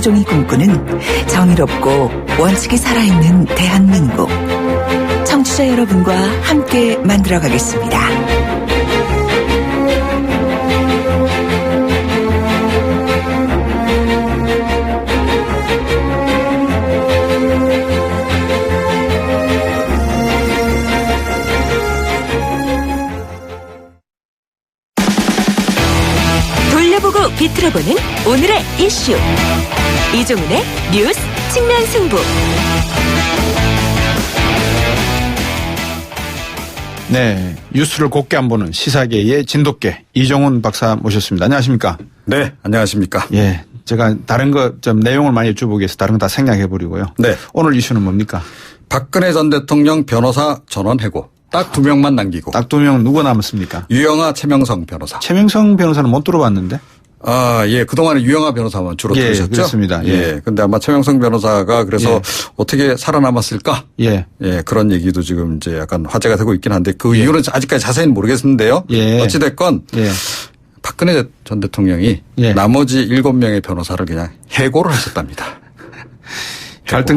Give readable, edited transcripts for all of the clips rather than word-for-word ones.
김수종이 꿈꾸는 정의롭고 원칙이 살아있는 대한민국. 청취자 여러분과 함께 만들어가겠습니다. 돌려보고 비틀어보는 오늘의 이슈. 이종훈의 뉴스 측면 승부. 네, 뉴스를 곱게 안 보는 시사계의 진돗개 이종훈 박사 모셨습니다. 안녕하십니까? 네, 안녕하십니까? 예, 제가 다른 거 좀 내용을 많이 여쭤보기 위해서 다른 거 다 생략해 버리고요. 네, 오늘 이슈는 뭡니까? 박근혜 전 대통령 변호사 전원 해고. 딱 2명만 남기고. 딱 2명 누구 남았습니까? 유영하, 최명성 변호사. 최명성 변호사는 못 들어봤는데? 아, 예. 그동안에 유영하 변호사만 주로 들으셨죠? 그렇습니다. 예. 근데 아마 최명성 변호사가 그래서 어떻게 살아남았을까? 예. 예. 그런 얘기도 지금 이제 약간 화제가 되고 있긴 한데 그 이유는 아직까지 자세히는 모르겠는데요. 예. 어찌됐건. 박근혜 전 대통령이 나머지 7명의 변호사를 그냥 해고를 하셨답니다.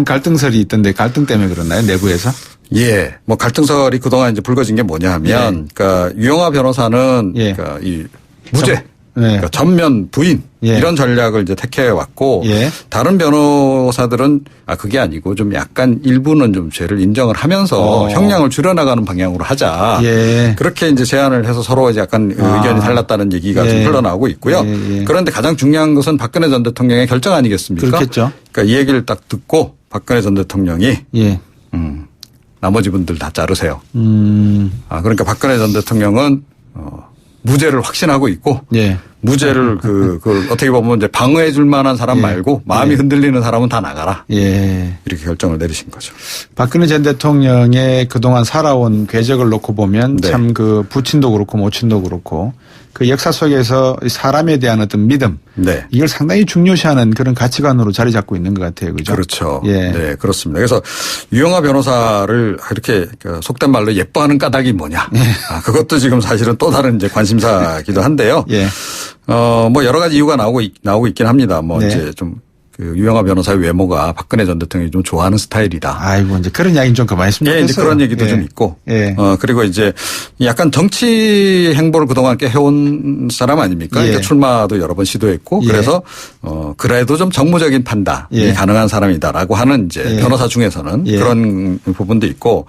갈등설이 있던데 갈등 때문에 그렇나요? 내부에서? 예. 뭐 갈등설이 그동안 이제 불거진 게 뭐냐 하면 그러니까 유영하 변호사는 그러니까 이 무죄. 그러니까 전면 부인 이런 전략을 이제 택해 왔고 다른 변호사들은 그게 아니고 좀 약간 일부는 좀 죄를 인정을 하면서 형량을 줄여나가는 방향으로 하자. 그렇게 이제 제안을 해서 서로 이제 약간 의견이 달랐다는 얘기가 좀 흘러나오고 있고요. 그런데 가장 중요한 것은 박근혜 전 대통령의 결정 아니겠습니까? 그렇겠죠. 그러니까 이 얘기를 딱 듣고 박근혜 전 대통령이 나머지 분들 다 자르세요. 그러니까 박근혜 전 대통령은 무죄를 확신하고 있고 무죄를 그걸 어떻게 보면 이제 방어해 줄 만한 사람 말고 마음이 흔들리는 사람은 다 나가라. 이렇게 결정을 내리신 거죠. 박근혜 전 대통령의 그동안 살아온 궤적을 놓고 보면 참 그 부친도 그렇고 모친도 그렇고 그 역사 속에서 사람에 대한 어떤 믿음 이걸 상당히 중요시하는 그런 가치관으로 자리 잡고 있는 것 같아요. 그죠? 그렇죠. 네, 그렇습니다. 그래서 유영하 변호사를 이렇게 속된 말로 예뻐하는 까닭이 뭐냐. 그것도 지금 사실은 또 다른 이제 관심사기도 한데요. 뭐 여러 가지 이유가 나오고 있긴 합니다. 뭐 이제 좀 그 유영하 변호사의 외모가 박근혜 전 대통령이 좀 좋아하는 스타일이다. 아이고 이제 그런 이야기는 좀 그만했으면 좋겠어요. 이제 그런 얘기도 좀 있고. 그리고 이제 약간 정치 행보를 그동안 꽤 해온 사람 아닙니까? 그러니까 출마도 여러 번 시도했고 그래서 그래도 좀 정무적인 판단이 가능한 사람이다라고 하는 이제 변호사 중에서는 그런 부분도 있고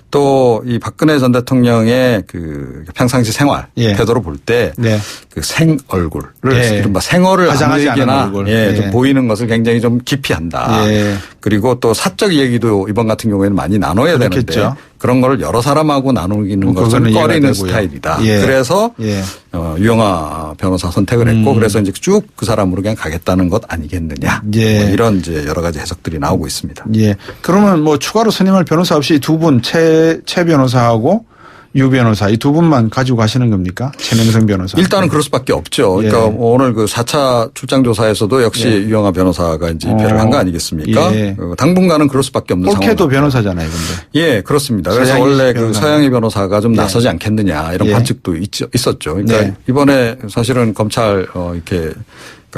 또 이 박근혜 전 대통령의 그 평상시 생활 태도를 볼 때 그 생 얼굴을 이른바 생얼을 아무에게나 좀 보이는 것을 굉장히 좀 기피한다. 그리고 또 사적 얘기도 이번 같은 경우에는 많이 나눠야 되는데 그런 걸 여러 사람하고 나누는 것을 꺼리는 스타일이다. 그래서 유영하 변호사 선택을 했고 그래서 이제 쭉 그 사람으로 그냥 가겠다는 것 아니겠느냐. 뭐 이런 이제 여러 가지 해석들이 나오고 있습니다. 그러면 뭐 추가로 선임할 변호사 없이 두 분 최 변호사하고 유 변호사 이 두 분만 가지고 가시는 겁니까? 최명성 변호사. 일단은 그럴 수밖에 없죠. 그러니까 오늘 그 4차 출장조사에서도 역시 유영하 변호사가 이제 입회를 한 거 아니겠습니까? 당분간은 그럴 수밖에 없는 상황. 폴케도 변호사잖아요, 근데. 그렇습니다. 그래서 원래 그 서양희 변호사가 좀 나서지 않겠느냐 이런 관측도 있었죠. 그러니까 이번에 사실은 검찰 이렇게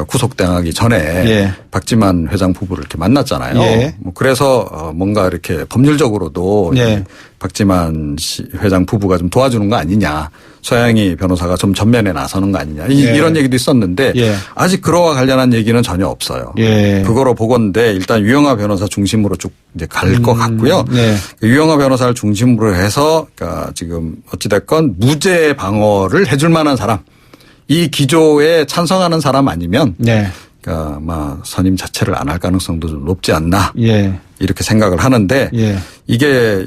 구속당하기 전에 박지만 회장 부부를 이렇게 만났잖아요. 뭐 그래서 뭔가 이렇게 법률적으로도 박지만 회장 부부가 좀 도와주는 거 아니냐. 서양희 변호사가 좀 전면에 나서는 거 아니냐. 이런 얘기도 있었는데 아직 그거와 관련한 얘기는 전혀 없어요. 그거로 보건데 일단 유영하 변호사 중심으로 쭉 이제 갈 것 같고요. 유영하 변호사를 중심으로 해서 그러니까 지금 어찌됐건 무죄 방어를 해줄 만한 사람. 이 기조에 찬성하는 사람 아니면 그러니까 아마 선임 자체를 안 할 가능성도 좀 높지 않나 이렇게 생각을 하는데 이게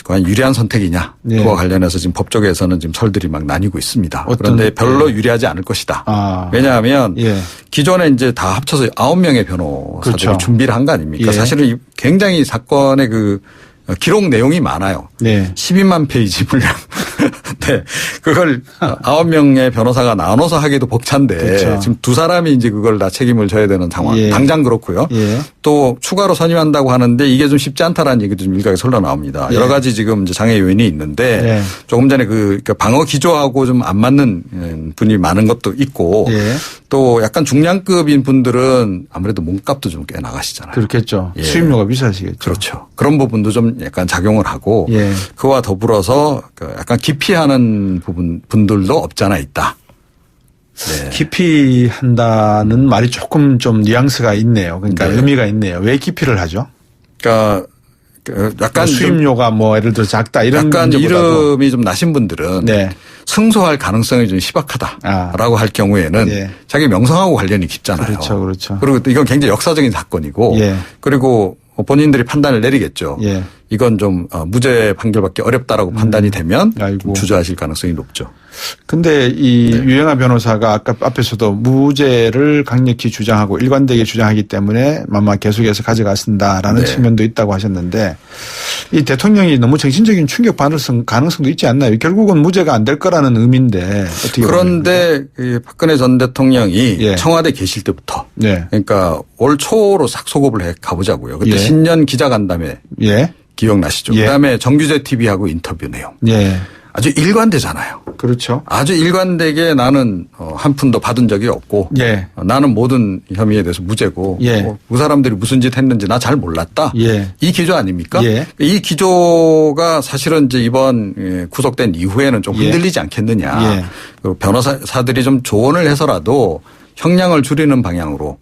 과연 유리한 선택이냐 그와 관련해서 지금 법조계에서는 지금 설들이 막 나뉘고 있습니다. 그런데 별로 유리하지 않을 것이다. 왜냐하면 기존에 이제 다 합쳐서 9명의 변호사들이 준비를 한 거 아닙니까? 사실은 굉장히 사건의 그 기록 내용이 많아요. 12만 페이지 분량. 그걸 9명의 변호사가 나눠서 하기도 벅찬데 지금 두 사람이 이제 그걸 다 책임을 져야 되는 상황. 당장 그렇고요. 또 추가로 선임한다고 하는데 이게 좀 쉽지 않다라는 얘기도 좀 일각에 흘러나옵니다. 여러 가지 지금 이제 장애 요인이 있는데 조금 전에 그러니까 방어 기조하고 좀 안 맞는 분이 많은 것도 있고 또 약간 중량급인 분들은 아무래도 몸값도 좀 꽤 나가시잖아요. 그렇겠죠. 예. 수입료가 비싸시겠죠. 그렇죠. 그런 부분도 좀 약간 작용을 하고 예. 그와 더불어서 약간 기피하는 분들도 없지 않아 있다. 네. 기피한다는 말이 조금 좀 뉘앙스가 있네요. 그러니까 네. 의미가 있네요. 왜 기피를 하죠? 그러니까 약간 수입료가 뭐 예를 들어 작다 이런 약간 문제보다도 이름이 좀 나신 분들은 네. 승소할 가능성이 좀 희박하다라고 할 경우에는 예. 자기 명성하고 관련이 깊잖아요. 그렇죠, 그렇죠. 그리고 또 이건 굉장히 역사적인 사건이고 예. 그리고 본인들이 판단을 내리겠죠. 예. 이건 좀 무죄 판결받기 어렵다라고 판단이 되면 좀 주저하실 가능성이 높죠. 근데 이 유영하 변호사가 아까 앞에서도 무죄를 강력히 주장하고 일관되게 주장하기 때문에 아마 계속해서 가져갔습니다라는 측면도 있다고 하셨는데 이 대통령이 너무 정신적인 충격 받을 가능성도 있지 않나요? 결국은 무죄가 안 될 거라는 의미인데 어떻게 그런데 박근혜 전 대통령이 청와대 계실 때부터 그러니까 올 초로 싹 소급을 해 가보자고요. 그때 신년 기자간담회 기억나시죠? 그다음에 정규재 TV하고 인터뷰 내용. 아주 일관되잖아요. 그렇죠. 아주 일관되게 나는 한 푼도 받은 적이 없고 나는 모든 혐의에 대해서 무죄고 그 사람들이 무슨 짓 했는지 나 잘 몰랐다. 이 기조 아닙니까? 이 기조가 사실은 이제 이번 구속된 이후에는 좀 흔들리지 않겠느냐. 그리고 변호사들이 좀 조언을 해서라도 형량을 줄이는 방향으로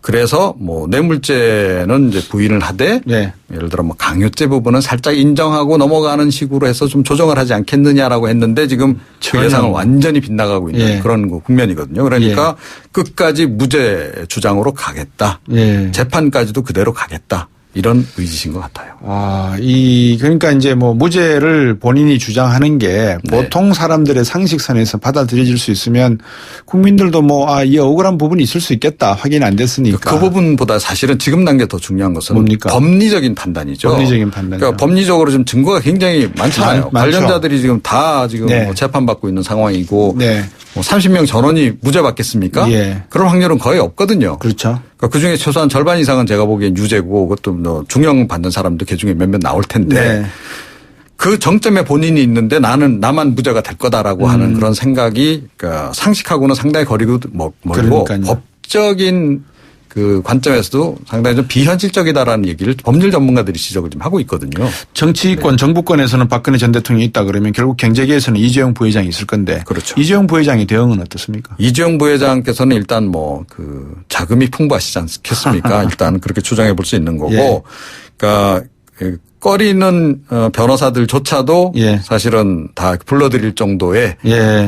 그래서 뭐 뇌물죄는 이제 부인을 하되 예를 들어 뭐 강요죄 부분은 살짝 인정하고 넘어가는 식으로 해서 좀 조정을 하지 않겠느냐라고 했는데 지금 그 예상을 완전히 빗나가고 있는 그런 국면이거든요. 그러니까 끝까지 무죄 주장으로 가겠다. 재판까지도 그대로 가겠다. 이런 의지신 것 같아요. 그러니까 이제 뭐 무죄를 본인이 주장하는 게 보통 사람들의 상식선에서 받아들여질 수 있으면 국민들도 이 억울한 부분이 있을 수 있겠다. 확인 안 됐으니까. 그 부분보다 사실은 지금 단계 더 중요한 것은 뭡니까? 법리적인 판단이죠. 법리적인 판단. 그러니까 법리적으로 지금 증거가 굉장히 많잖아요. 관련자들이 지금 다 지금 뭐 재판받고 있는 상황이고 뭐 30명 전원이 무죄 받겠습니까? 그럴 확률은 거의 없거든요. 그렇죠. 그 중에 최소한 절반 이상은 제가 보기엔 유죄고 그것도 뭐 중형 받는 사람도 그중에 몇몇 나올 텐데 그 정점에 본인이 있는데 나만 무죄가 될 거다라고 하는 그런 생각이 그러니까 상식하고는 상당히 거리고 멀고 법적인 그 관점에서도 상당히 좀 비현실적이다라는 얘기를 법률 전문가들이 지적을 좀 하고 있거든요. 정치권, 정부권에서는 박근혜 전 대통령이 있다 그러면 결국 경제계에서는 이재용 부회장이 있을 건데. 그렇죠. 이재용 부회장의 대응은 어떻습니까? 이재용 부회장께서는 일단 뭐 그 자금이 풍부하시지 않겠습니까? 일단 그렇게 추정해 볼 수 있는 거고. 그러니까 꺼리는 변호사들조차도 사실은 다 불러들일 정도의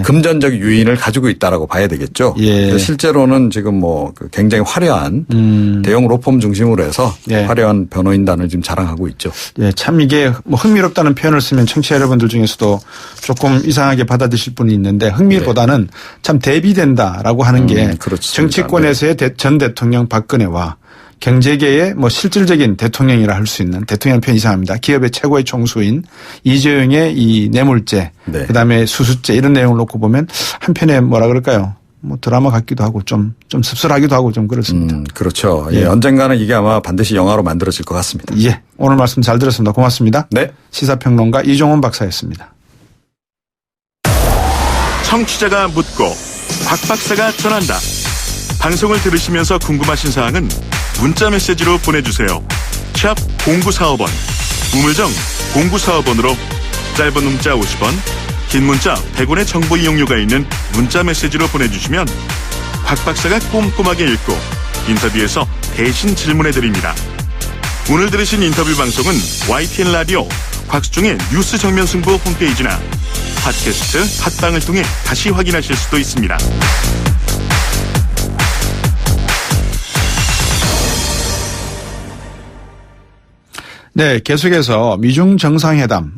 금전적 유인을 가지고 있다라고 봐야 되겠죠. 실제로는 지금 뭐 굉장히 화려한 대형 로펌 중심으로 해서 화려한 변호인단을 지금 자랑하고 있죠. 참 이게 뭐 흥미롭다는 표현을 쓰면 청취자 여러분들 중에서도 조금 이상하게 받아들이실 분이 있는데 흥미보다는 참 대비된다라고 하는 게 정치권에서의 전 대통령 박근혜와 경제계의 뭐 실질적인 대통령이라 할 수 있는 대통령 표현 이상합니다. 기업의 최고의 총수인 이재용의 이 뇌물죄, 그다음에 수수죄 이런 내용을 놓고 보면 한편에 뭐라 그럴까요? 뭐 드라마 같기도 하고 좀 씁쓸하기도 하고 좀 그렇습니다. 그렇죠. 언젠가는 이게 아마 반드시 영화로 만들어질 것 같습니다. 오늘 말씀 잘 들었습니다. 고맙습니다. 시사평론가 이종원 박사였습니다. 청취자가 묻고 박 박사가 전한다. 방송을 들으시면서 궁금하신 사항은 문자 메시지로 보내주세요. 샵 0945번, 우물정 0945번으로 짧은 문자 50원, 긴 문자 100원의 정보 이용료가 있는 문자 메시지로 보내주시면 박 박사가 꼼꼼하게 읽고 인터뷰에서 대신 질문해드립니다. 오늘 들으신 인터뷰 방송은 YTN 라디오 곽수종의 뉴스 정면 승부 홈페이지나 팟캐스트 팟빵을 통해 다시 확인하실 수도 있습니다. 계속해서 미중 정상회담,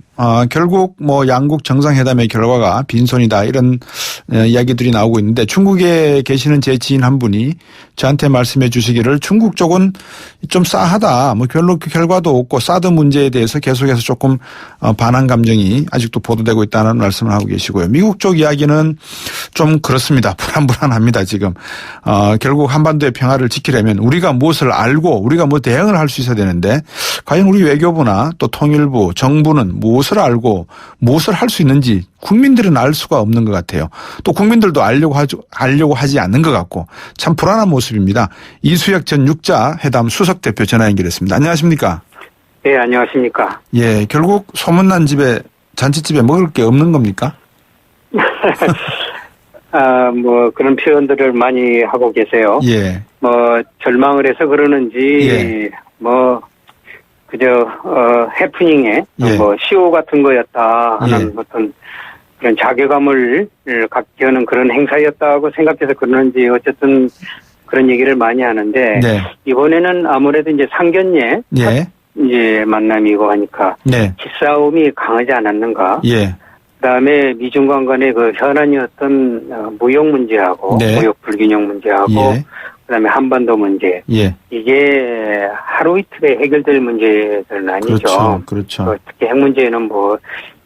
결국 뭐 양국 정상회담의 결과가 빈손이다 이런 이야기들이 나오고 있는데 중국에 계시는 제 지인 한 분이 저한테 말씀해 주시기를 중국 쪽은 좀 싸하다, 뭐 별로 결과도 없고 사드 문제에 대해서 계속해서 조금 반한 감정이 아직도 보도되고 있다는 말씀을 하고 계시고요. 미국 쪽 이야기는 좀 그렇습니다. 불안합니다 지금. 결국 한반도의 평화를 지키려면 우리가 무엇을 알고 우리가 뭐 대응을 할 수 있어야 되는데 과연 우리 외교부나 또 통일부, 정부는 무엇을 알고 무엇을 할 수 있는지 국민들은 알 수가 없는 것 같아요. 또 국민들도 알려고 하지 않는 것 같고 참 불안한 모습입니다. 이수혁 전 육자 회담 수석 대표 전화 연결했습니다. 안녕하십니까? 네, 안녕하십니까? 예, 결국 소문난 집에 잔치집에 먹을 게 없는 겁니까? 뭐 그런 표현들을 많이 하고 계세요. 예. 뭐 절망을 해서 그러는지 예. 뭐 그저 해프닝에 예. 뭐 시호 같은 거였다 하는 예. 어떤 그런 자괴감을 갖게 하는 그런 행사였다고 생각해서 그러는지 어쨌든 그런 얘기를 많이 하는데 네. 이번에는 아무래도 이제 상견례 예. 이제 만남이고 하니까 네. 기싸움이 강하지 않았는가? 예. 그다음에 미중 간의 그 현안이었던 무역 문제하고 네. 무역 불균형 문제하고 예. 그다음에 한반도 문제 예. 이게 하루 이틀에 해결될 문제들은 아니죠. 그렇죠. 특히 핵 문제는 뭐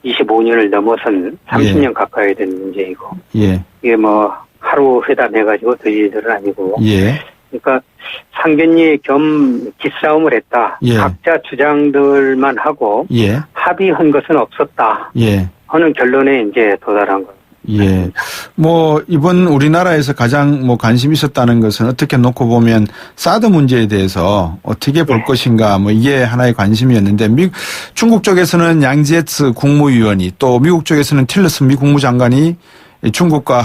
25년을 넘어선 30년 가까이 된 문제이고 예. 이게 뭐 하루 회담해가지고 될 일들은 아니고 예. 그러니까 상견례 겸 기싸움을 했다. 예. 각자 주장들만 하고 예. 합의한 것은 없었다. 예. 하는 결론에 이제 도달한 거. 예. 뭐, 이번 우리나라에서 가장 뭐 관심이 있었다는 것은 어떻게 놓고 보면 사드 문제에 대해서 어떻게 볼 것인가 뭐 이게 하나의 관심이었는데 중국 쪽에서는 양지에츠 국무위원이 또 미국 쪽에서는 틸러슨 미 국무장관이 중국과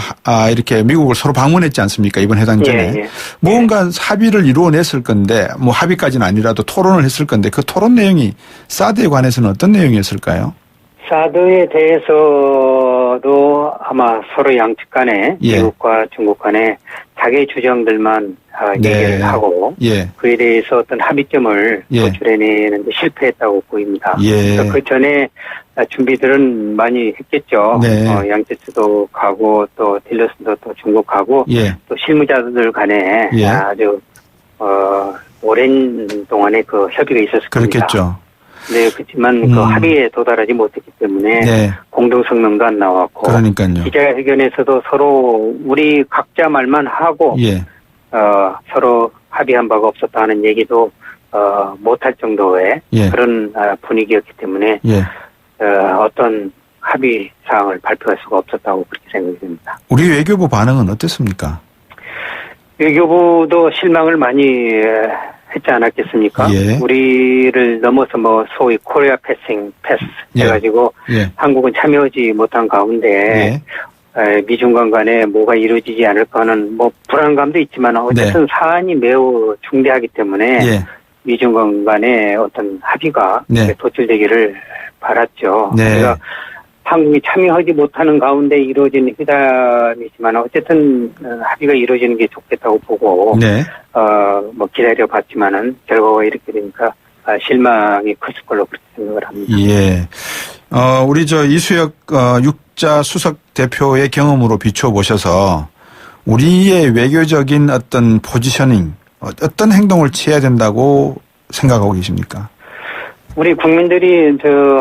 이렇게 미국을 서로 방문했지 않습니까? 이번 회담 전에. 예. 무언가 합의를 이루어냈을 건데 뭐 합의까지는 아니라도 토론을 했을 건데 그 토론 내용이 사드에 관해서는 어떤 내용이었을까요? 사드에 대해서도 아마 서로 양측 간에 예. 미국과 중국 간에 자기 주장들만 네. 얘기를 하고 예. 그에 대해서 어떤 합의점을 예. 도출해내는데 실패했다고 보입니다. 예. 그 전에 준비들은 많이 했겠죠. 네. 양재츠도 가고 또 틸러슨도 또 중국 가고 예. 또 실무자들 간에 예. 아주 오랜 동안에 그 협의가 있었을 겁니다. 그렇겠죠. 네, 그렇지만 그 합의에 도달하지 못했기 때문에 네. 공동 성명도 안 나왔고 그러니까요. 기자회견에서도 서로 우리 각자 말만 하고 예. 서로 합의한 바가 없었다는 얘기도 못할 정도의 예. 그런 분위기였기 때문에 예. 어떤 합의 사항을 발표할 수가 없었다고 그렇게 생각이 됩니다. 우리 외교부 반응은 어땠습니까? 외교부도 실망을 많이 했지 않았겠습니까? 예. 우리를 넘어서 뭐 소위 코리아 패스 해가지고 예. 한국은 참여하지 못한 가운데 미중 간에 뭐가 이루어지지 않을까 하는 뭐 불안감도 있지만 어쨌든 네. 사안이 매우 중대하기 때문에 예. 미중 간의 어떤 합의가 네. 도출되기를 바랐죠. 네. 그래서 한국이 참여하지 못하는 가운데 이루어진 회담이지만 어쨌든 합의가 이루어지는 게 좋겠다고 보고 네. 뭐 기다려봤지만은 결과가 이렇게 되니까 실망이 컸을 걸로 그렇게 생각을 합니다. 예. 우리 이수혁 육자 수석 대표의 경험으로 비춰보셔서 우리의 외교적인 어떤 포지셔닝 어떤 행동을 취해야 된다고 생각하고 계십니까? 우리 국민들이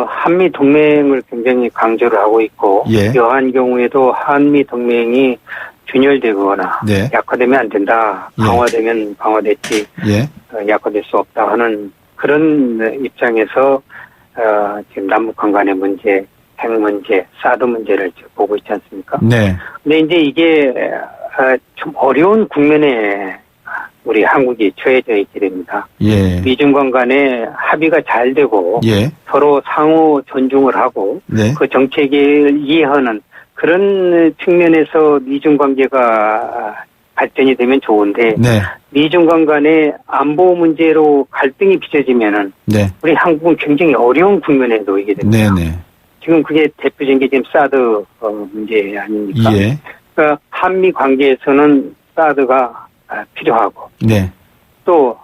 한미 동맹을 굉장히 강조를 하고 있고 예. 여한 경우에도 한미 동맹이 균열되거나 네. 약화되면 안 된다. 예. 강화되면 강화됐지 예. 약화될 수 없다 하는 그런 입장에서 지금 남북한 간의 문제, 핵 문제, 사드 문제를 보고 있지 않습니까? 네. 근데 이제 이게 좀 어려운 국면에 우리 한국이 처해져 있게 됩니다. 예. 미중 간에 합의가 잘 되고 예. 서로 상호 존중을 하고 네. 그 정책을 이해하는 그런 측면에서 미중 관계가 발전이 되면 좋은데 네. 미중 간의 안보 문제로 갈등이 빚어지면은 네. 우리 한국은 굉장히 어려운 국면에 놓이게 됩니다. 네네. 지금 그게 대표적인 게 지금 사드 문제 아닙니까? 예. 그러니까 한미 관계에서는 사드가 필요하고 네. 또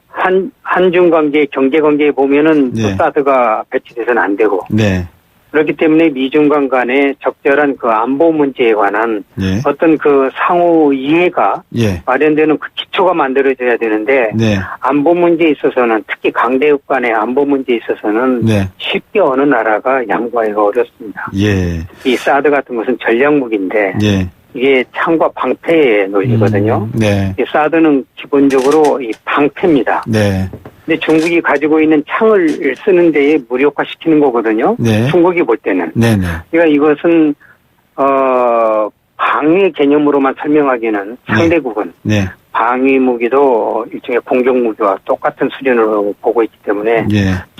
한중 관계, 경제 관계에 보면은 네. 또 사드가 배치돼서는 안 되고 네. 그렇기 때문에 미중 간의 적절한 그 안보 문제에 관한 네. 어떤 그 상호 이해가 예. 마련되는 그 기초가 만들어져야 되는데 네. 안보 문제에 있어서는 특히 강대국 간의 안보 문제에 있어서는 네. 쉽게 어느 나라가 양보하기가 어렵습니다. 예. 이 사드 같은 것은 전략무기인데 예. 이게 창과 방패의 논리거든요. 네. 이 사드는 기본적으로 이 방패입니다. 네. 근데 중국이 가지고 있는 창을 쓰는 데에 무력화시키는 거거든요. 네. 중국이 볼 때는. 네네. 그러니까 이것은 방위 개념으로만 설명하기는 상대국은 방위 무기도 일종의 공격 무기와 똑같은 수준으로 보고 있기 때문에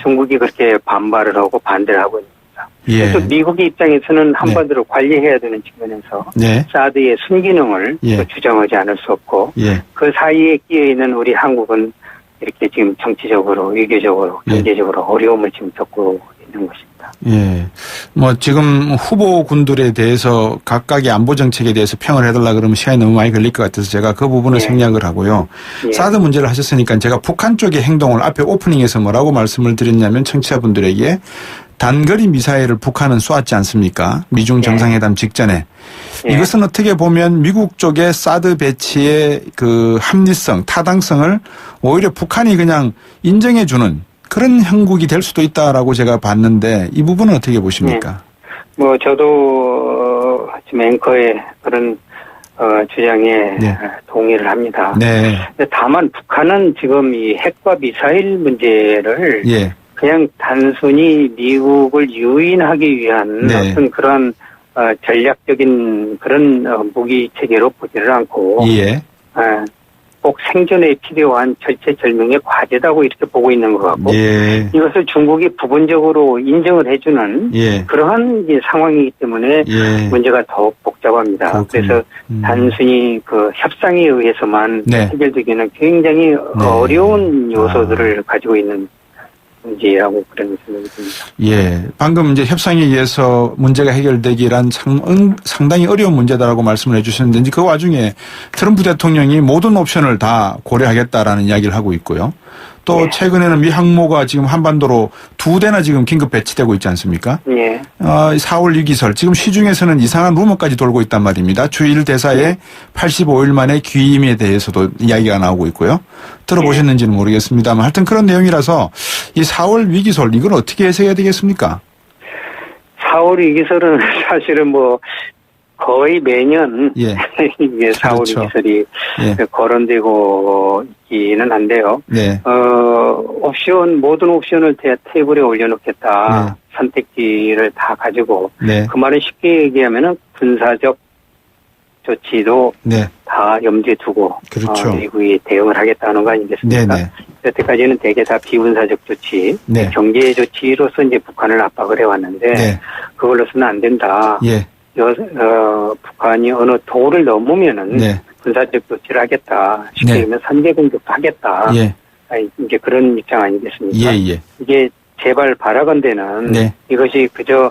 중국이 그렇게 반발을 하고 반대를 하고 있습니다. 그래서 미국의 입장에서는 한반도를 관리해야 되는 측면에서 사드의 순기능을 주장하지 않을 수 없고 그 사이에 끼어 있는 우리 한국은 이렇게 지금 정치적으로, 외교적으로, 경제적으로 어려움을 지금 겪고 있는 것입니다. 뭐 지금 후보군들에 대해서 각각의 안보 정책에 대해서 평을 해달라 그러면 시간이 너무 많이 걸릴 것 같아서 제가 그 부분을 생략을 하고요. 사드 문제를 하셨으니까 제가 북한 쪽의 행동을 앞에 오프닝에서 뭐라고 말씀을 드렸냐면 청취자분들에게 단거리 미사일을 북한은 쏘았지 않습니까? 미중 정상회담 직전에. 이것은 어떻게 보면 미국 쪽의 사드 배치의 그 합리성, 타당성을 오히려 북한이 그냥 인정해주는 그런 형국이 될 수도 있다라고 제가 봤는데 이 부분은 어떻게 보십니까? 뭐 저도 지금 앵커의 그런 주장에 동의를 합니다. 다만 북한은 지금 이 핵과 미사일 문제를 그냥 단순히 미국을 유인하기 위한 어떤 그런 전략적인 그런 무기 체계로 보지를 않고 꼭 생존에 필요한 절체절명의 과제다고 이렇게 보고 있는 것 같고 이것을 중국이 부분적으로 인정을 해주는 그러한 이제 상황이기 때문에 문제가 더욱 복잡합니다. 그래서 단순히 그 협상에 의해서만 해결되기는 굉장히 어려운 요소들을 가지고 있는 문제라고 그런 생각이 듭니다. 방금 이제 협상에 의해서 문제가 해결되기란 상당히 어려운 문제다라고 말씀을 해주셨는데 그 와중에 트럼프 대통령이 모든 옵션을 다 고려하겠다라는 이야기를 하고 있고요. 또 최근에는 미 항모가 지금 한반도로 2대나 지금 긴급 배치되고 있지 않습니까? 4월 위기설 지금 시중에서는 이상한 루머까지 돌고 있단 말입니다. 주일 대사의 85일 만에 귀임에 대해서도 이야기가 나오고 있고요. 들어보셨는지는 모르겠습니다만 하여튼 그런 내용이라서 이 4월 위기설 이걸 어떻게 해석해야 되겠습니까? 4월 위기설은 사실은 뭐 거의 매년 이게 4월 위기설이 거론되고 있기는 한데요. 모든 옵션을 테이블에 올려놓겠다. 선택지를 다 가지고 그 말은 쉽게 얘기하면은 군사적 조치도 다 염두에 두고 미국이 대응을 하겠다는 거 아니겠습니까? 여태까지는 대개 다 비군사적 조치, 경제 조치로서 이제 북한을 압박을 해왔는데 그걸로서는 안 된다. 북한이 어느 도를 넘으면은 군사적 조치를 하겠다. 쉽게 얘기하면 선제 공격도 하겠다. 이제 그런 입장 아니겠습니까? 이게 제발 바라건대는 이것이 그저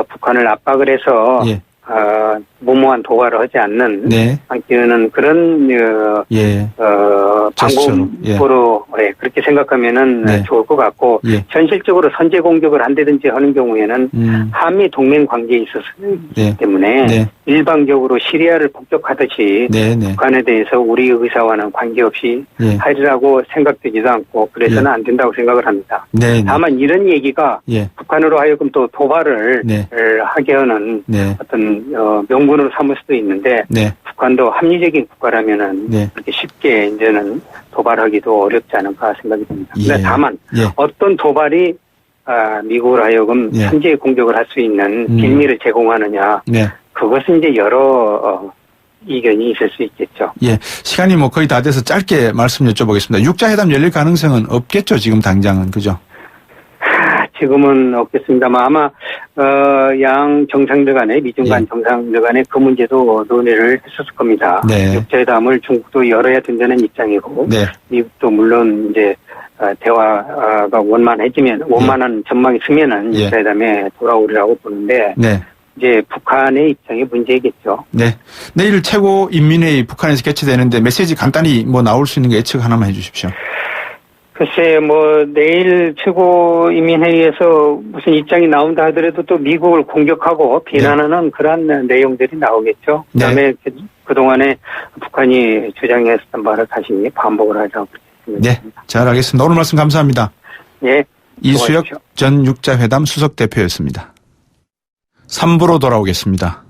북한을 압박을 해서 무모한 도발을 하지 않는 한끼는 그런 방법으로 그렇게 생각하면은 좋을 것 같고 현실적으로 선제 공격을 한다든지 하는 경우에는 한미 동맹 관계에 있었기 때문에 일방적으로 시리아를 폭격하듯이 북한에 대해서 우리 의사와는 관계없이 하리라고 생각되지도 않고 그래서는 안 된다고 생각을 합니다. 다만 이런 얘기가 북한으로 하여금 또 도발을 하게 하는 어떤 명분으로 삼을 수도 있는데 북한도 합리적인 국가라면은 그렇게 쉽게 이제는 도발하기도 어렵지 않을까 생각이 듭니다. 다만 어떤 도발이 미국으로 하여금 현재 공격을 할 수 있는 빌미를 제공하느냐 그것은 이제 여러 이견이 있을 수 있겠죠. 시간이 뭐 거의 다 돼서 짧게 말씀 여쭤보겠습니다. 육자회담 열릴 가능성은 없겠죠, 지금 당장은. 그죠? 지금은 없겠습니다만 아마 양 정상들 간에 미중 간 정상들 간에 그 문제도 논의를 했었을 겁니다. 육자회담을 중국도 열어야 된다는 입장이고 미국도 물론 이제 대화가 원만한 전망이 서면은 육자회담에 돌아오리라고 보는데 이제 북한의 입장이 문제겠죠. 내일 최고인민회의 북한에서 개최되는데 메시지 간단히 뭐 나올 수 있는 거 예측 하나만 해주십시오. 글쎄, 내일 최고인민회의에서 무슨 입장이 나온다 하더라도 또 미국을 공격하고 비난하는 그런 내용들이 나오겠죠. 그다음에 그동안에 북한이 주장했던 말을 다시 반복을 하자고 생각합니다. 잘 알겠습니다. 오늘 말씀 감사합니다. 이수혁 수고하십시오. 전 육자회담 수석 대표였습니다. 3부로 돌아오겠습니다.